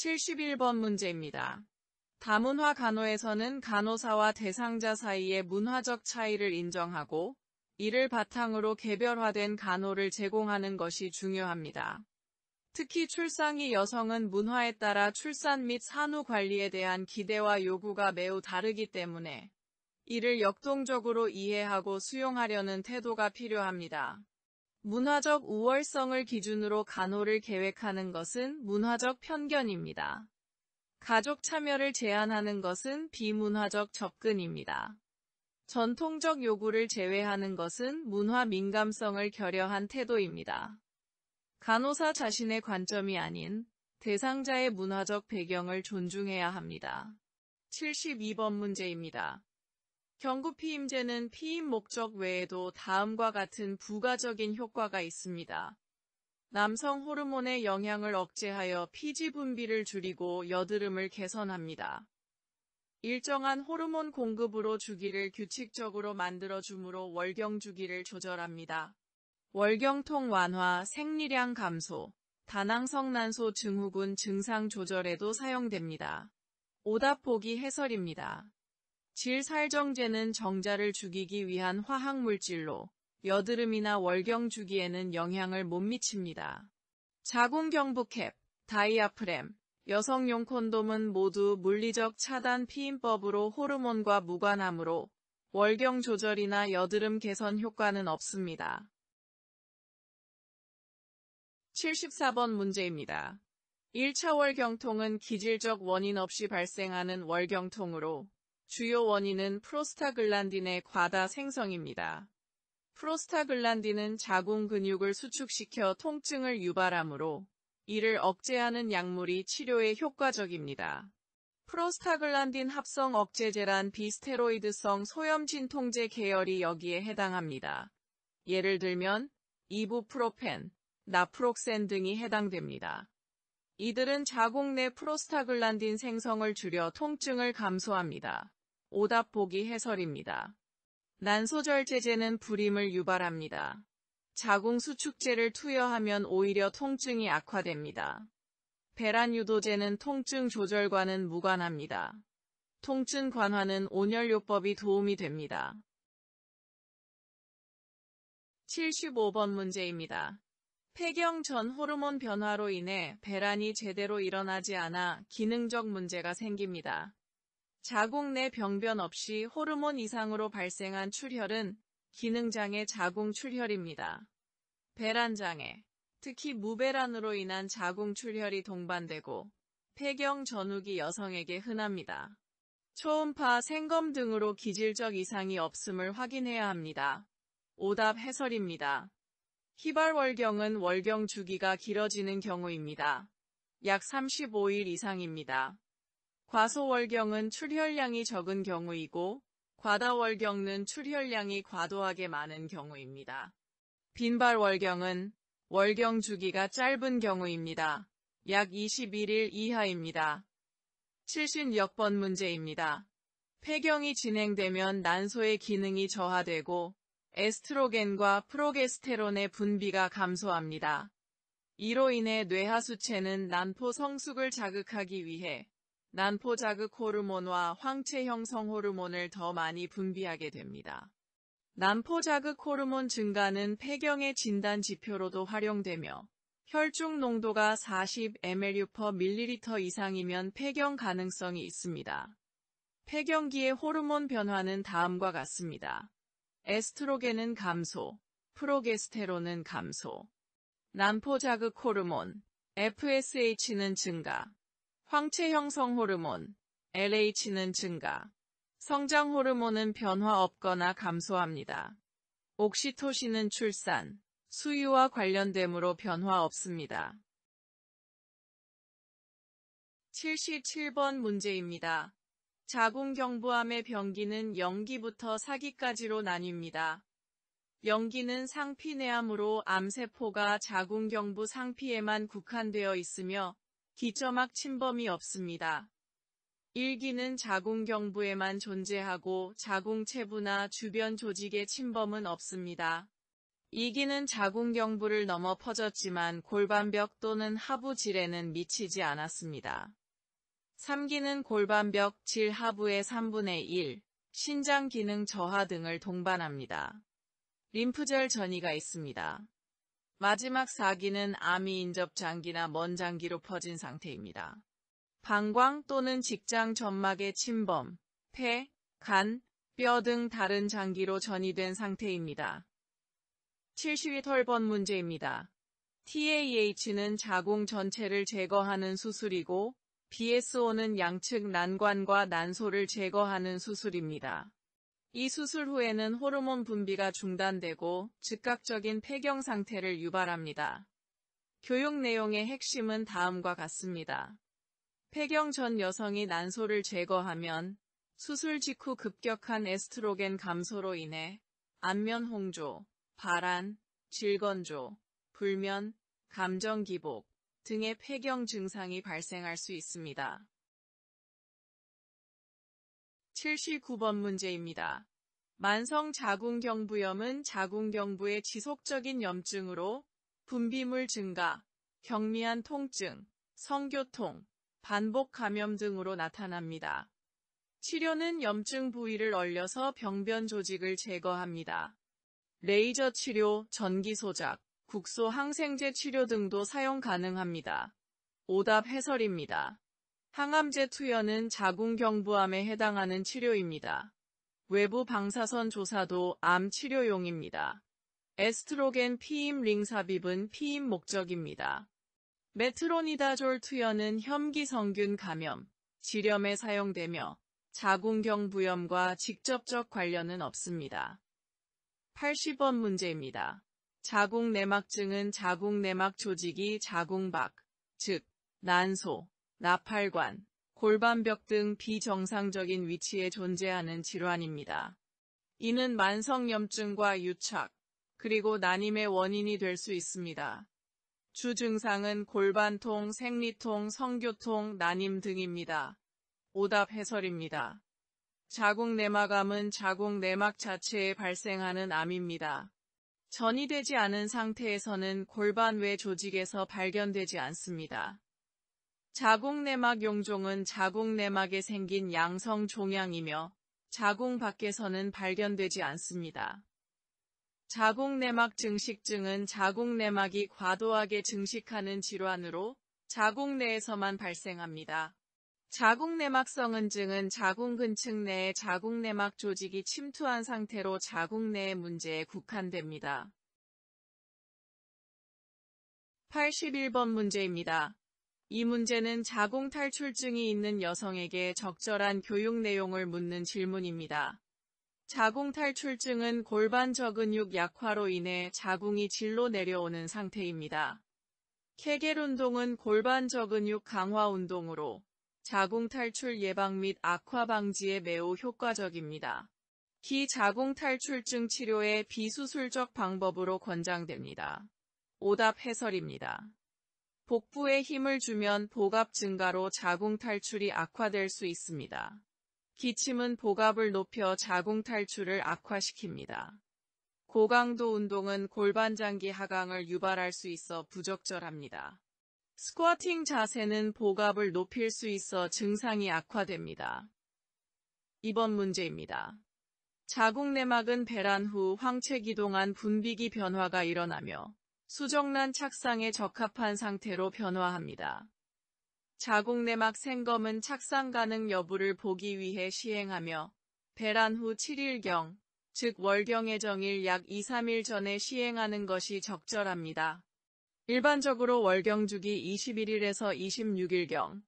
71번 문제입니다. 다문화 간호에서는 간호사와 대상자 사이의 문화적 차이를 인정하고 이를 바탕으로 개별화된 간호를 제공하는 것이 중요합니다. 특히 출산기 여성은 문화에 따라 출산 및 산후 관리에 대한 기대와 요구가 매우 다르기 때문에 이를 역동적으로 이해하고 수용하려는 태도가 필요합니다. 문화적 우월성을 기준으로 간호를 계획하는 것은 문화적 편견입니다. 가족 참여를 제한하는 것은 비문화적 접근입니다. 전통적 요구를 제외하는 것은 문화 민감성을 결여한 태도입니다. 간호사 자신의 관점이 아닌 대상자의 문화적 배경을 존중해야 합니다. 72번 문제입니다. 경구피임제는 피임 목적 외에도 다음과 같은 부가적인 효과가 있습니다. 남성 호르몬의 영향을 억제하여 피지 분비를 줄이고 여드름을 개선합니다. 일정한 호르몬 공급으로 주기를 규칙적으로 만들어주므로 월경 주기를 조절합니다. 월경통 완화, 생리량 감소, 다낭성난소 증후군 증상 조절에도 사용됩니다. 오답 보기 해설입니다. 질살정제는 정자를 죽이기 위한 화학물질로 여드름이나 월경 주기에는 영향을 못 미칩니다. 자궁경부 캡, 다이아프렘, 여성용 콘돔은 모두 물리적 차단 피임법으로 호르몬과 무관하므로 월경 조절이나 여드름 개선 효과는 없습니다. 74번 문제입니다. 1차 월경통은 기질적 원인 없이 발생하는 월경통으로 주요 원인은 프로스타글란딘의 과다 생성입니다. 프로스타글란딘은 자궁 근육을 수축시켜 통증을 유발하므로 이를 억제하는 약물이 치료에 효과적입니다. 프로스타글란딘 합성 억제제란 비스테로이드성 소염 진통제 계열이 여기에 해당합니다. 예를 들면 이부프로펜, 나프록센 등이 해당됩니다. 이들은 자궁 내 프로스타글란딘 생성을 줄여 통증을 감소합니다. 오답 보기 해설입니다. 난소절제제는 불임을 유발합니다. 자궁수축제를 투여하면 오히려 통증이 악화됩니다. 배란유도제는 통증 조절과는 무관합니다. 통증 관화는 온열요법이 도움이 됩니다. 75번 문제입니다. 폐경 전 호르몬 변화로 인해 배란이 제대로 일어나지 않아 기능적 문제가 생깁니다. 자궁 내 병변 없이 호르몬 이상으로 발생한 출혈은 기능장애 자궁 출혈입니다. 배란장애, 특히 무배란으로 인한 자궁 출혈이 동반되고 폐경 전후기 여성에게 흔합니다. 초음파, 생검 등으로 기질적 이상이 없음을 확인해야 합니다. 오답 해설입니다. 희발월경은 월경 주기가 길어지는 경우입니다. 약 35일 이상입니다. 과소월경은 출혈량이 적은 경우이고 과다월경은 출혈량이 과도하게 많은 경우입니다. 빈발월경은 월경 주기가 짧은 경우입니다. 약 21일 이하입니다. 76번 문제입니다. 폐경이 진행되면 난소의 기능이 저하되고 에스트로겐과 프로게스테론의 분비가 감소합니다. 이로 인해 뇌하수체는 난포 성숙을 자극하기 위해 난포 자극 호르몬과 황체 형성 호르몬을 더 많이 분비하게 됩니다. 난포 자극 호르몬 증가는 폐경의 진단 지표로도 활용되며 혈중 농도가 40 ml/ml 이상이면 폐경 가능성이 있습니다. 폐경기의 호르몬 변화는 다음과 같습니다. 에스트로겐은 감소, 프로게스테론은 감소. 난포 자극 호르몬, FSH는 증가. 황체 형성 호르몬, LH는 증가. 성장 호르몬은 변화 없거나 감소합니다. 옥시토신은 출산, 수유와 관련되므로 변화 없습니다. 77번 문제입니다. 자궁경부암의 병기는 0기부터 4기까지로 나뉩니다. 0기는 상피내암으로 암세포가 자궁경부 상피에만 국한되어 있으며 기점막 침범이 없습니다. 1기는 자궁경부에만 존재하고 자궁체부나 주변 조직의 침범은 없습니다. 2기는 자궁경부를 넘어 퍼졌지만 골반벽 또는 하부 질에는 미치지 않았습니다. 3기는 골반벽 질 하부의 3분의 1, 신장 기능 저하 등을 동반합니다. 림프절 전이가 있습니다. 마지막 4기는 암이 인접장기나 먼장기로 퍼진 상태입니다. 방광 또는 직장 점막의 침범, 폐, 간, 뼈 등 다른 장기로 전이된 상태입니다. 72번 문제입니다. TAH는 자궁 전체를 제거하는 수술이고 BSO는 양측 난관과 난소를 제거하는 수술입니다. 이 수술 후에는 호르몬 분비가 중단되고 즉각적인 폐경 상태를 유발합니다. 교육 내용의 핵심은 다음과 같습니다. 폐경 전 여성이 난소를 제거하면 수술 직후 급격한 에스트로겐 감소로 인해 안면 홍조, 발한, 질건조, 불면, 감정 기복 등의 폐경 증상이 발생할 수 있습니다. 79번 문제입니다. 만성 자궁경부염은 자궁경부의 지속적인 염증으로 분비물 증가, 경미한 통증, 성교통, 반복 감염 등으로 나타납니다. 치료는 염증 부위를 얼려서 병변 조직을 제거합니다. 레이저 치료, 전기 소작, 국소 항생제 치료 등도 사용 가능합니다. 오답 해설입니다. 항암제 투여는 자궁경부암에 해당하는 치료입니다. 외부 방사선 조사도 암 치료용입니다. 에스트로겐 피임 링 삽입은 피임 목적입니다. 메트로니다졸 투여는 혐기성균 감염, 질염에 사용되며 자궁경부염과 직접적 관련은 없습니다. 80번 문제입니다. 자궁내막증은 자궁내막 조직이 자궁박, 즉 난소, 나팔관, 골반벽 등 비정상적인 위치에 존재하는 질환입니다. 이는 만성염증과 유착, 그리고 난임의 원인이 될 수 있습니다. 주 증상은 골반통, 생리통, 성교통, 난임 등입니다. 오답 해설입니다. 자궁내막암은 자궁내막 자체에 발생하는 암입니다. 전이되지 않은 상태에서는 골반 외 조직에서 발견되지 않습니다. 자궁내막 용종은 자궁내막에 생긴 양성 종양이며 자궁 밖에서는 발견되지 않습니다. 자궁내막 증식증은 자궁내막이 과도하게 증식하는 질환으로 자궁 내에서만 발생합니다. 자궁내막성은증은 자궁 근층 내에 자궁내막 조직이 침투한 상태로 자궁 내의 문제에 국한됩니다. 81번 문제입니다. 이 문제는 자궁 탈출증이 있는 여성에게 적절한 교육 내용을 묻는 질문입니다. 자궁 탈출증은 골반 저근육 약화로 인해 자궁이 질로 내려오는 상태입니다. 케겔 운동은 골반 저근육 강화 운동으로 자궁 탈출 예방 및 악화 방지에 매우 효과적입니다. 기자궁 탈출증 치료의 비수술적 방법으로 권장됩니다. 오답 해설입니다. 복부에 힘을 주면 복압 증가로 자궁 탈출이 악화될 수 있습니다. 기침은 복압을 높여 자궁 탈출을 악화시킵니다. 고강도 운동은 골반장기 하강을 유발할 수 있어 부적절합니다. 스쿼팅 자세는 복압을 높일 수 있어 증상이 악화됩니다. 2번 문제입니다. 자궁내막은 배란 후 황체 기동한 분비기 변화가 일어나며 수정란 착상에 적합한 상태로 변화합니다. 자궁내막 생검은 착상 가능 여부를 보기 위해 시행하며 배란 후 7일경, 즉 월경의 정일 약 2-3일 전에 시행하는 것이 적절합니다. 일반적으로 월경주기 21일에서 26일경,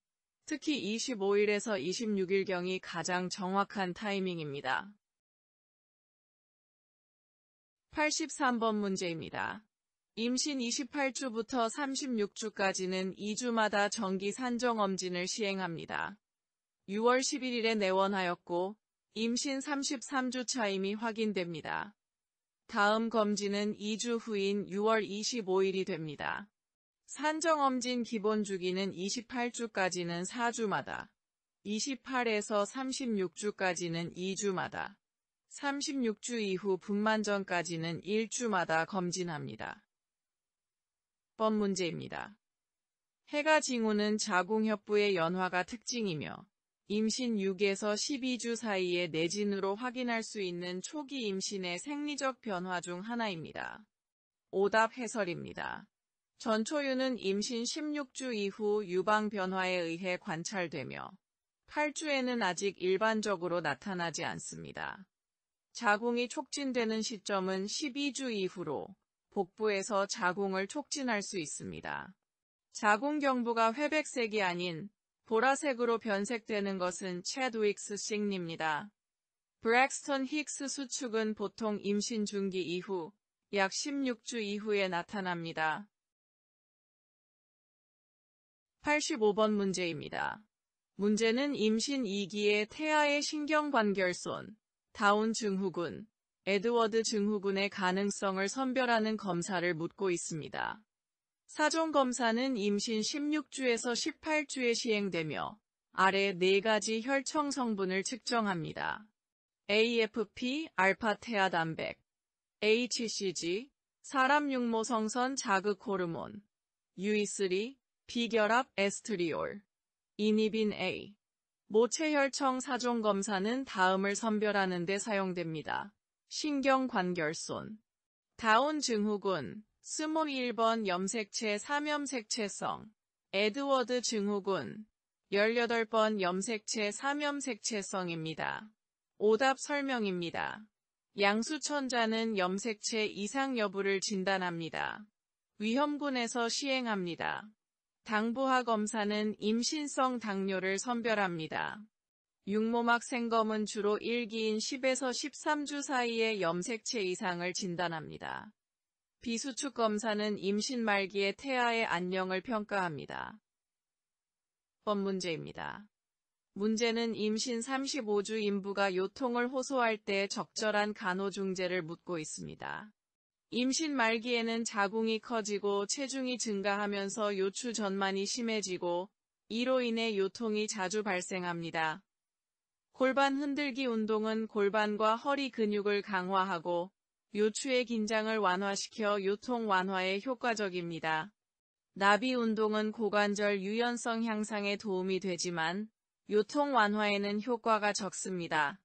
특히 25일에서 26일경이 가장 정확한 타이밍입니다. 83번 문제입니다. 임신 28주부터 36주까지는 2주마다 정기 산정엄진을 시행합니다. 6월 11일에 내원하였고 임신 33주 차임이 확인됩니다. 다음 검진은 2주 후인 6월 25일이 됩니다. 산정엄진 기본 주기는 28주까지는 4주마다, 28에서 36주까지는 2주마다, 36주 이후 분만 전까지는 1주마다 검진합니다. 번 문제입니다. 해가 징후는 자궁협부의 연화가 특징이며 임신 6에서 12주 사이에 내진으로 확인할 수 있는 초기 임신의 생리적 변화 중 하나입니다. 오답 해설입니다. 전초유는 임신 16주 이후 유방 변화에 의해 관찰되며 8주에는 아직 일반적으로 나타나지 않습니다. 자궁이 촉진되는 시점은 12주 이후로 복부에서 자궁을 촉진할 수 있습니다. 자궁경부가 회백색이 아닌 보라색으로 변색되는 것은 채드윅스 싱리입니다. 브렉스턴 힉스 수축은 보통 임신 중기 이후 약 16주 이후에 나타납니다. 85번 문제입니다. 문제는 임신 2기의 태아의 신경관결손, 다운 증후군, 에드워드 증후군의 가능성을 선별하는 검사를 묻고 있습니다. 사종검사는 임신 16주에서 18주에 시행되며 아래 4가지 혈청 성분을 측정합니다. AFP, 알파테아 단백, HCG, 사람 육모성선 자극 호르몬, UE3, 비결합 에스트리올, 이니빈 A. 모체혈청 사종검사는 다음을 선별하는 데 사용됩니다. 신경관결손, 다운 증후군, 스몰 1번 염색체 3염색체성, 에드워드 증후군, 18번 염색체 3염색체성입니다. 오답 설명입니다. 양수천자는 염색체 이상 여부를 진단합니다. 위험군에서 시행합니다. 당부하 검사는 임신성 당뇨를 선별합니다. 육모막 생검은 주로 1기인 10에서 13주 사이의 염색체 이상을 진단합니다. 비수축 검사는 임신 말기의 태아의 안녕을 평가합니다. 번 문제입니다. 문제는 임신 35주 인부가 요통을 호소할 때 적절한 간호중재를 묻고 있습니다. 임신 말기에는 자궁이 커지고 체중이 증가하면서 요추 전만이 심해지고 이로 인해 요통이 자주 발생합니다. 골반 흔들기 운동은 골반과 허리 근육을 강화하고 요추의 긴장을 완화시켜 요통 완화에 효과적입니다. 나비 운동은 고관절 유연성 향상에 도움이 되지만 요통 완화에는 효과가 적습니다.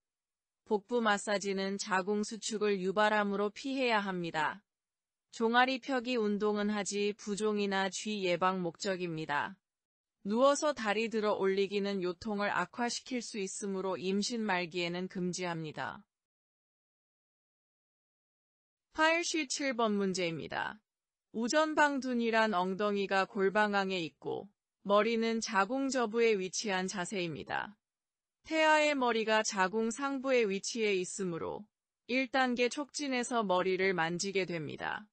복부 마사지는 자궁 수축을 유발함으로 피해야 합니다. 종아리 펴기 운동은 하지 부종이나 쥐 예방 목적입니다. 누워서 다리 들어 올리기는 요통을 악화시킬 수 있으므로 임신 말기에는 금지합니다. 87번 문제입니다. 우전방둔이란 엉덩이가 골방앙에 있고 머리는 자궁 저부에 위치한 자세입니다. 태아의 머리가 자궁 상부에 위치해 있으므로 1단계 촉진에서 머리를 만지게 됩니다.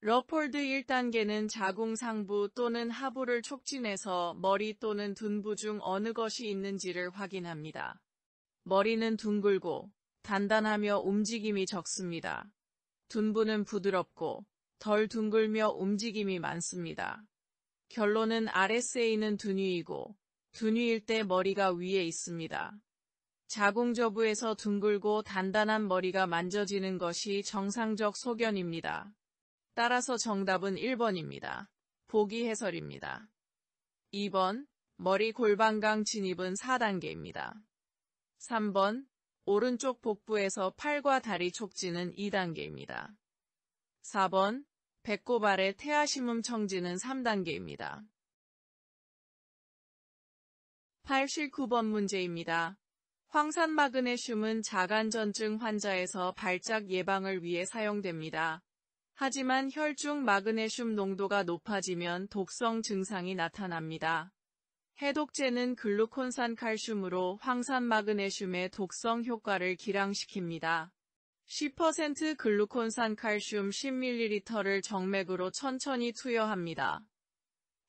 러폴드 1단계는 자궁 상부 또는 하부를 촉진해서 머리 또는 둔부 중 어느 것이 있는지를 확인합니다. 머리는 둥글고 단단하며 움직임이 적습니다. 둔부는 부드럽고 덜 둥글며 움직임이 많습니다. 결론은 RSA는 둔위이고 둔위일 때 머리가 위에 있습니다. 자궁저부에서 둥글고 단단한 머리가 만져지는 것이 정상적 소견입니다. 따라서 정답은 1번입니다. 보기 해설입니다. 2번, 머리 골반강 진입은 4단계입니다. 3번, 오른쪽 복부에서 팔과 다리 촉진은 2단계입니다. 4번, 배꼽 아래 태아심음 청진은 3단계입니다. 89번 문제입니다. 황산마그네슘은 자간전증 환자에서 발작 예방을 위해 사용됩니다. 하지만 혈중 마그네슘 농도가 높아지면 독성 증상이 나타납니다. 해독제는 글루콘산 칼슘으로 황산마그네슘의 독성 효과를 기량시킵니다. 10% 글루콘산 칼슘 10ml를 정맥으로 천천히 투여합니다.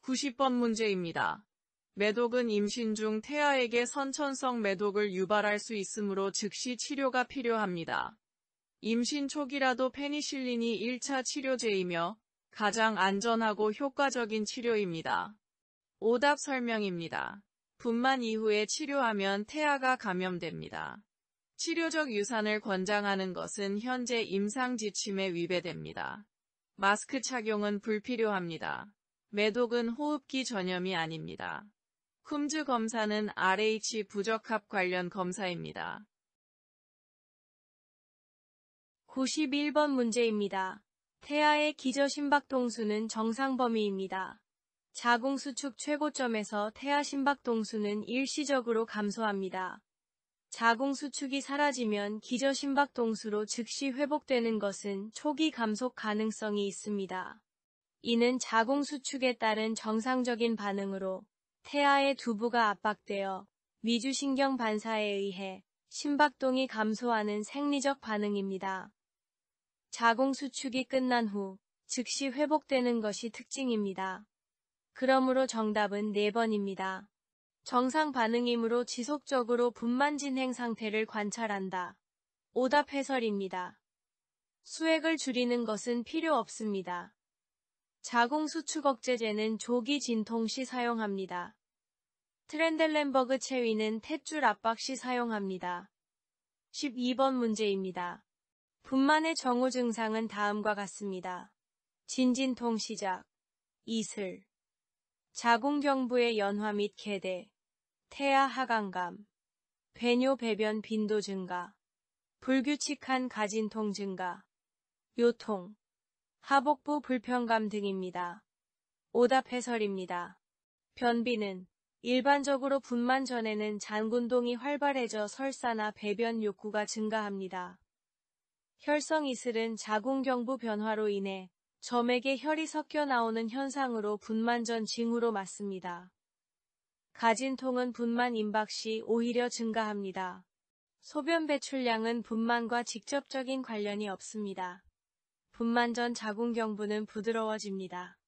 90번 문제입니다. 매독은 임신 중 태아에게 선천성 매독을 유발할 수 있으므로 즉시 치료가 필요합니다. 임신 초기라도 페니실린이 1차 치료제이며 가장 안전하고 효과적인 치료입니다. 오답 설명입니다. 분만 이후에 치료하면 태아가 감염됩니다. 치료적 유산을 권장하는 것은 현재 임상 지침에 위배됩니다. 마스크 착용은 불필요합니다. 매독은 호흡기 전염이 아닙니다. 쿰즈 검사는 RH 부적합 관련 검사입니다. 91번 문제입니다. 태아의 기저심박동수는 정상 범위입니다. 자궁수축 최고점에서 태아 심박동수는 일시적으로 감소합니다. 자궁수축이 사라지면 기저심박동수로 즉시 회복되는 것은 초기 감속 가능성이 있습니다. 이는 자궁수축에 따른 정상적인 반응으로 태아의 두부가 압박되어 미주신경 반사에 의해 심박동이 감소하는 생리적 반응입니다. 자궁수축이 끝난 후 즉시 회복되는 것이 특징입니다. 그러므로 정답은 4번입니다. 정상 반응이므로 지속적으로 분만 진행 상태를 관찰한다. 오답 해설입니다. 수액을 줄이는 것은 필요 없습니다. 자궁수축 억제제는 조기 진통 시 사용합니다. 트렌델렌버그 체위는 탯줄 압박 시 사용합니다. 12번 문제입니다. 분만의 정후 증상은 다음과 같습니다. 진진통 시작, 이슬, 자궁경부의 연화 및 개대, 태아 하강감, 배뇨 배변 빈도 증가, 불규칙한 가진통 증가, 요통, 하복부 불편감 등입니다. 오답 해설입니다. 변비는 일반적으로 분만 전에는 잔군동이 활발해져 설사나 배변 욕구가 증가합니다. 혈성 이슬은 자궁경부 변화로 인해 점액에 혈이 섞여 나오는 현상으로 분만 전 징후로 맞습니다. 가진통은 분만 임박 시 오히려 증가합니다. 소변 배출량은 분만과 직접적인 관련이 없습니다. 분만 전 자궁경부는 부드러워집니다.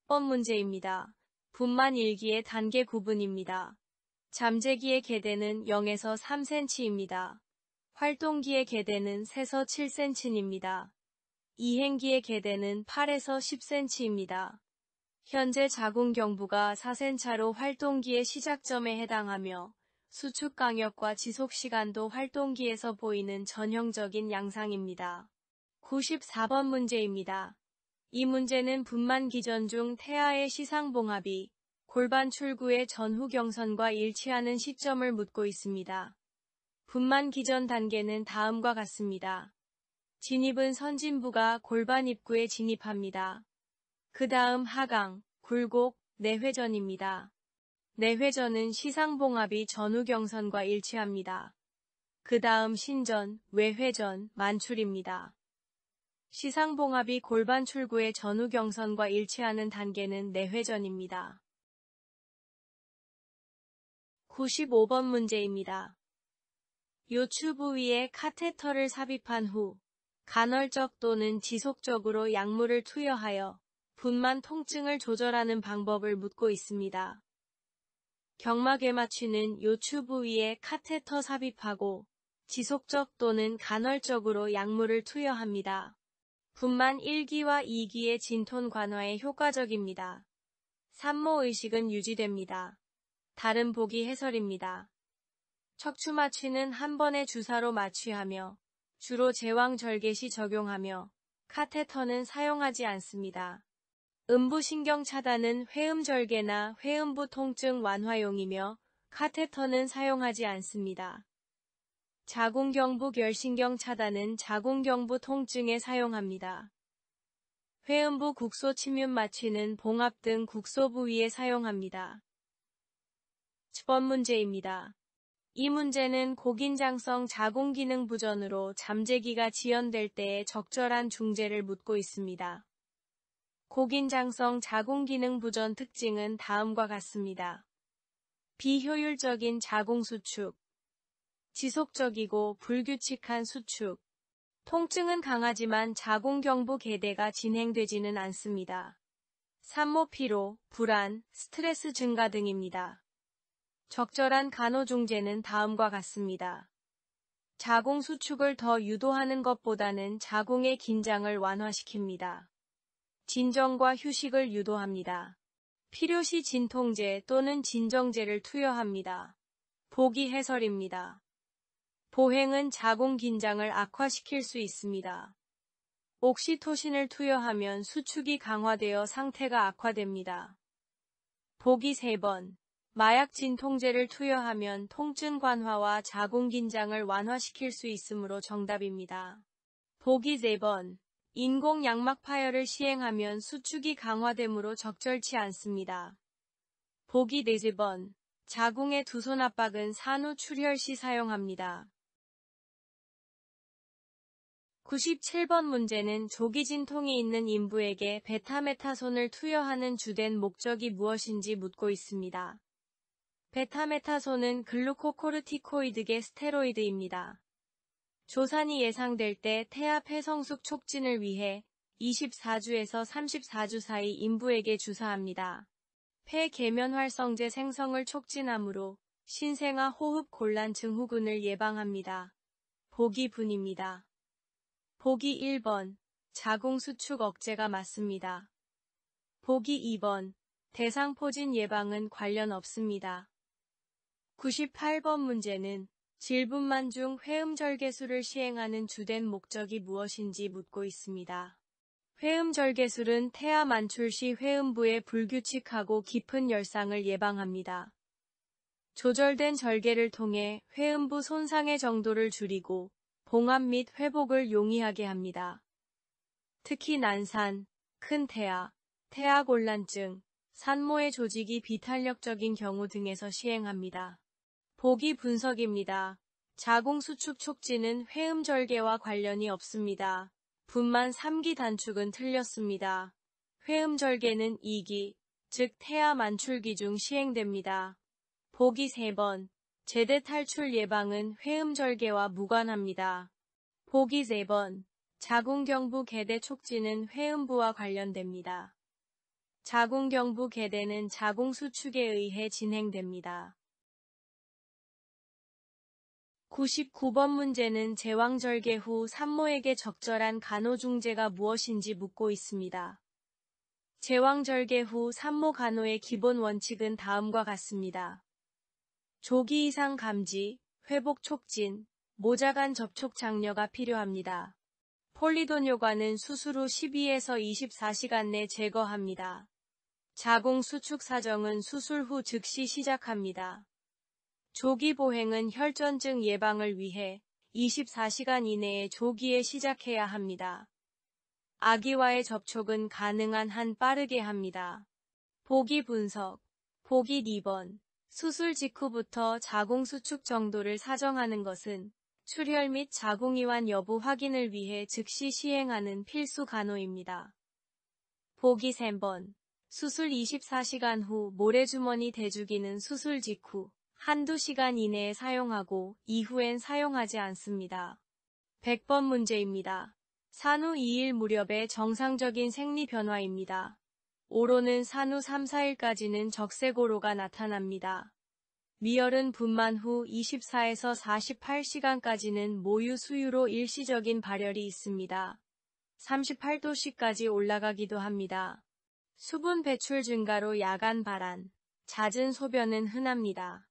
번 문제입니다. 분만 일기의 단계 구분입니다. 잠재기의 개대는 0에서 3cm입니다. 활동기의 개대는 3에서 7cm입니다. 이행기의 개대는 8에서 10cm입니다. 현재 자궁경부가 4cm차로 활동기의 시작점에 해당하며 수축 강역과 지속 시간도 활동기에서 보이는 전형적인 양상입니다. 94번 문제입니다. 이 문제는 분만 기전 중 태아의 시상봉합이 골반 출구의 전후 경선과 일치하는 시점을 묻고 있습니다. 분만 기전 단계는 다음과 같습니다. 진입은 선진부가 골반 입구에 진입합니다. 그 다음 하강, 굴곡, 내회전입니다. 내회전은 시상봉합이 전후 경선과 일치합니다. 그 다음 신전, 외회전, 만출입니다. 시상봉합이 골반 출구의 전후 경선과 일치하는 단계는 내회전입니다. 95번 문제입니다. 요추 부위에 카테터를 삽입한 후 간헐적 또는 지속적으로 약물을 투여하여 분만 통증을 조절하는 방법을 묻고 있습니다. 경막에 맞추는 요추 부위에 카테터 삽입하고 지속적 또는 간헐적으로 약물을 투여합니다. 분만 1기와 2기의 진톤 관화에 효과적입니다. 산모의식은 유지됩니다. 다른 보기 해설입니다. 척추 마취는 한 번의 주사로 마취하며 주로 제왕절개 시 적용하며 카테터는 사용하지 않습니다. 음부신경 차단은 회음절개나 회음부 통증 완화용이며 카테터는 사용하지 않습니다. 자궁경부 결신경 차단은 자궁경부 통증에 사용합니다. 회음부 국소 침윤 마취는 봉합 등 국소 부위에 사용합니다. 10번 문제입니다. 이 문제는 고긴장성 자궁기능 부전으로 잠재기가 지연될 때의 적절한 중재를 묻고 있습니다. 고긴장성 자궁기능 부전 특징은 다음과 같습니다. 비효율적인 자궁수축, 지속적이고 불규칙한 수축, 통증은 강하지만 자궁경부 개대가 진행되지는 않습니다. 산모 피로, 불안, 스트레스 증가 등입니다. 적절한 간호중재는 다음과 같습니다. 자궁 수축을 더 유도하는 것보다는 자궁의 긴장을 완화시킵니다. 진정과 휴식을 유도합니다. 필요시 진통제 또는 진정제를 투여합니다. 보기 해설입니다. 보행은 자궁 긴장을 악화시킬 수 있습니다. 옥시토신을 투여하면 수축이 강화되어 상태가 악화됩니다. 보기 3번. 마약 진통제를 투여하면 통증 완화와 자궁 긴장을 완화시킬 수 있으므로 정답입니다. 보기 4번. 인공 양막 파열을 시행하면 수축이 강화되므로 적절치 않습니다. 보기 4번. 자궁의 두 손 압박은 산후 출혈 시 사용합니다. 97번 문제는 조기 진통이 있는 인부에게 베타메타손을 투여하는 주된 목적이 무엇인지 묻고 있습니다. 베타메타손은 글루코코르티코이드계 스테로이드입니다. 조산이 예상될 때 태아 폐성숙 촉진을 위해 24주에서 34주 사이 인부에게 주사합니다. 폐 계면 활성제 생성을 촉진하므로 신생아 호흡 곤란 증후군을 예방합니다. 보기 분입니다. 보기 1번. 자궁 수축 억제가 맞습니다. 보기 2번. 대상포진 예방은 관련 없습니다. 98번 문제는 질분만 중 회음절개술을 시행하는 주된 목적이 무엇인지 묻고 있습니다. 회음절개술은 태아 만출 시 회음부의 불규칙하고 깊은 열상을 예방합니다. 조절된 절개를 통해 회음부 손상의 정도를 줄이고 봉합 및 회복을 용이하게 합니다. 특히 난산, 큰 태아, 태아곤란증, 산모의 조직이 비탄력적인 경우 등에서 시행합니다. 보기 분석입니다. 자궁 수축 촉진은 회음절개와 관련이 없습니다. 분만 3기 단축은 틀렸습니다. 회음절개는 2기, 즉 태아 만출기 중 시행됩니다. 보기 3번. 제대 탈출 예방은 회음절개와 무관합니다. 보기 4번. 자궁경부 개대 촉진은 회음부와 관련됩니다. 자궁경부 개대는 자궁 수축에 의해 진행됩니다. 99번 문제는 제왕절개 후 산모에게 적절한 간호중재가 무엇인지 묻고 있습니다. 제왕절개 후 산모 간호의 기본 원칙은 다음과 같습니다. 조기 이상 감지, 회복 촉진, 모자간 접촉 장려가 필요합니다. 폴리도뇨관은 수술 후 12에서 24시간 내 제거합니다. 자궁 수축 사정은 수술 후 즉시 시작합니다. 조기 보행은 혈전증 예방을 위해 24시간 이내에 조기에 시작해야 합니다. 아기와의 접촉은 가능한 한 빠르게 합니다. 보기 분석. 보기 2번. 수술 직후부터 자궁 수축 정도를 사정하는 것은 출혈 및 자궁 이완 여부 확인을 위해 즉시 시행하는 필수 간호입니다. 보기 3번. 수술 24시간 후 모래주머니 대주기는 수술 직후 한두 시간 이내에 사용하고 이후엔 사용하지 않습니다. 100번 문제입니다. 산후 2일 무렵의 정상적인 생리 변화입니다. 오로는 산후 3-4일까지는 적세고로가 나타납니다. 미열은 분만 후 24에서 48시간까지는 모유 수유로 일시적인 발열이 있습니다. 38도씨까지 올라가기도 합니다. 수분 배출 증가로 야간 발한, 잦은 소변은 흔합니다.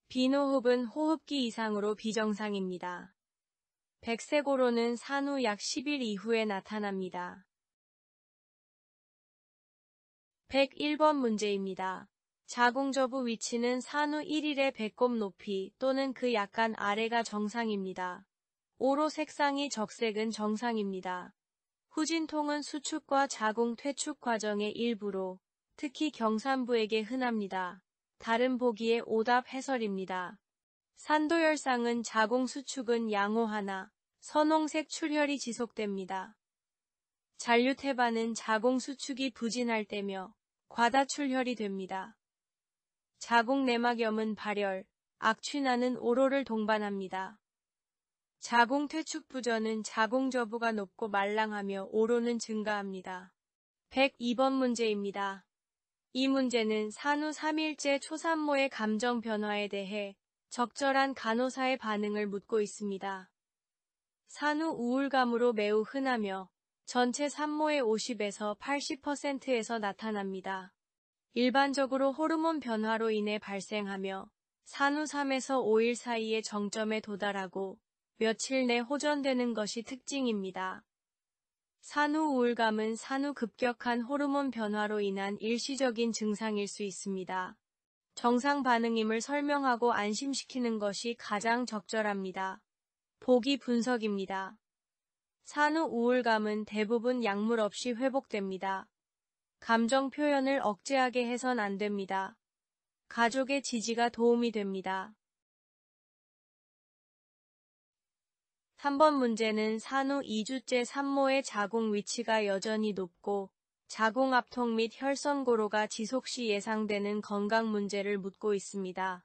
비노흡은 호흡기 이상으로 비정상입니다. 백세고로는 산후 약 10일 이후에 나타납니다. 101번 문제입니다. 자궁저부 위치는 산후 1일의 배꼽 높이 또는 그 약간 아래가 정상입니다. 오로 색상이 적색은 정상입니다. 후진통은 수축과 자궁 퇴축 과정의 일부로 특히 경산부에게 흔합니다. 다른 보기의 오답 해설입니다. 산도열상은 자궁 수축은 양호하나 선홍색 출혈이 지속됩니다. 잔류태반은 자궁 수축이 부진할 때며 과다출혈이 됩니다. 자궁 내막염은 발열, 악취나는 오로를 동반합니다. 자궁 퇴축 부전은 자궁 저부가 높고 말랑하며 오로는 증가합니다. 102번 문제입니다. 이 문제는 산후 3일째 초산모의 감정 변화에 대해 적절한 간호사의 반응을 묻고 있습니다. 산후 우울감으로 매우 흔하며 전체 산모의 50에서 80%에서 나타납니다. 일반적으로 호르몬 변화로 인해 발생하며 산후 3에서 5일 사이에 정점에 도달하고 며칠 내 호전되는 것이 특징입니다. 산후 우울감은 산후 급격한 호르몬 변화로 인한 일시적인 증상일 수 있습니다. 정상 반응임을 설명하고 안심시키는 것이 가장 적절합니다. 보기 분석입니다. 산후 우울감은 대부분 약물 없이 회복됩니다. 감정 표현을 억제하게 해선 안 됩니다. 가족의 지지가 도움이 됩니다. 3번 문제는 산후 2주째 산모의 자궁 위치가 여전히 높고 자궁 압통 및 혈선고로가 지속 시 예상되는 건강 문제를 묻고 있습니다.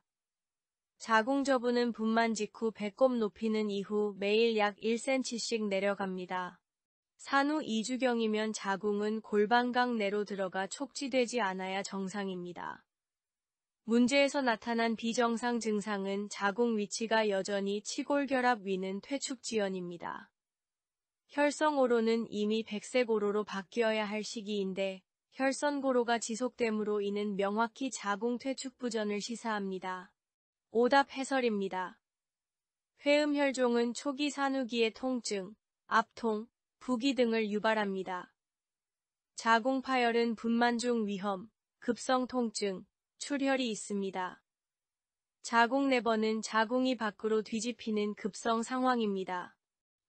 자궁 저부는 분만 직후 배꼽 높이는 이후 매일 약 1cm씩 내려갑니다. 산후 2주경이면 자궁은 골반각 내로 들어가 촉지되지 않아야 정상입니다. 문제에서 나타난 비정상 증상은 자궁 위치가 여전히 치골결합 위는 퇴축지연입니다. 혈성고로는 이미 백색고로로 바뀌어야 할 시기인데 혈선고로가 지속됨으로 이는 명확히 자궁 퇴축부전을 시사합니다. 오답 해설입니다. 회음혈종은 초기 산후기의 통증, 압통, 부기 등을 유발합니다. 자궁 파열은 분만 중 위험, 급성 통증, 출혈이 있습니다. 자궁 내번은 자궁이 밖으로 뒤집히는 급성 상황입니다.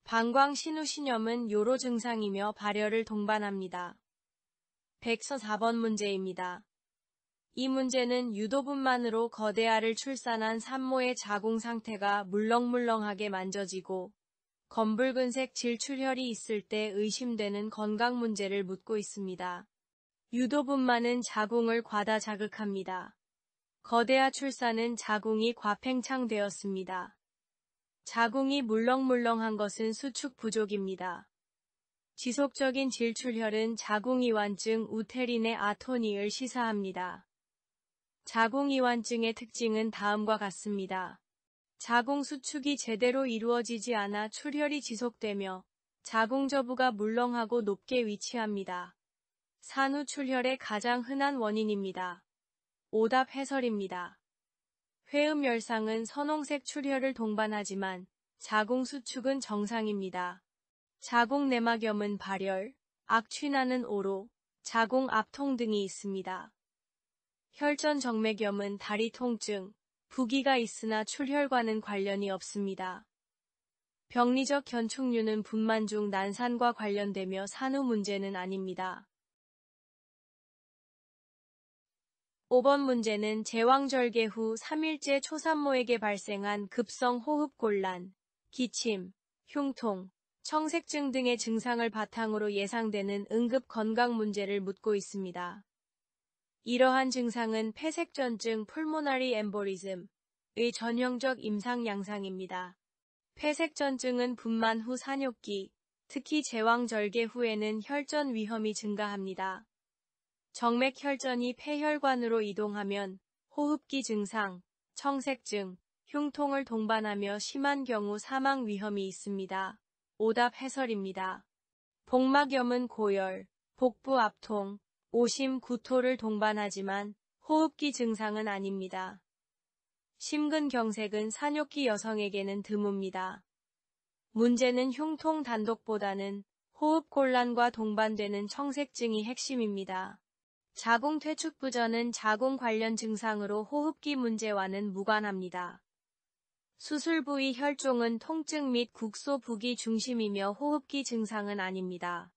방광 신우신염은 요로 증상이며 발열을 동반합니다. 104번 문제입니다. 이 문제는 유도분만으로 거대알을 출산한 산모의 자궁 상태가 물렁물렁하게 만져지고 검붉은색 질출혈이 있을 때 의심되는 건강 문제를 묻고 있습니다. 유도분만은 자궁을 과다 자극합니다. 거대아 출산은 자궁이 과팽창되었습니다. 자궁이 물렁물렁한 것은 수축 부족입니다. 지속적인 질출혈은 자궁이완증 우테린의 아토니를 시사합니다. 자궁이완증의 특징은 다음과 같습니다. 자궁 수축이 제대로 이루어지지 않아 출혈이 지속되며 자궁 저부가 물렁하고 높게 위치합니다. 산후 출혈의 가장 흔한 원인입니다. 오답 해설입니다. 회음열상은 선홍색 출혈을 동반하지만 자궁 수축은 정상입니다. 자궁 내막염은 발열, 악취나는 오로, 자궁 압통 등이 있습니다. 혈전 정맥염은 다리 통증, 부기가 있으나 출혈과는 관련이 없습니다. 병리적 견축류는 분만 중 난산과 관련되며 산후 문제는 아닙니다. 5번 문제는 제왕절개 후 3일째 초산모에게 발생한 급성 호흡곤란, 기침, 흉통, 청색증 등의 증상을 바탕으로 예상되는 응급 건강 문제를 묻고 있습니다. 이러한 증상은 폐색전증 pulmonary embolism의 전형적 임상 양상입니다. 폐색전증은 분만 후 산욕기, 특히 제왕절개 후에는 혈전 위험이 증가합니다. 정맥 혈전이 폐혈관으로 이동하면 호흡기 증상, 청색증, 흉통을 동반하며 심한 경우 사망 위험이 있습니다. 오답 해설입니다. 복막염은 고열, 복부 압통, 오심, 구토를 동반하지만 호흡기 증상은 아닙니다. 심근경색은 산욕기 여성에게는 드뭅니다. 문제는 흉통 단독보다는 호흡곤란과 동반되는 청색증이 핵심입니다. 자궁 퇴축부전은 자궁 관련 증상으로 호흡기 문제와는 무관합니다. 수술 부위 혈종은 통증 및 국소 부기 중심이며 호흡기 증상은 아닙니다.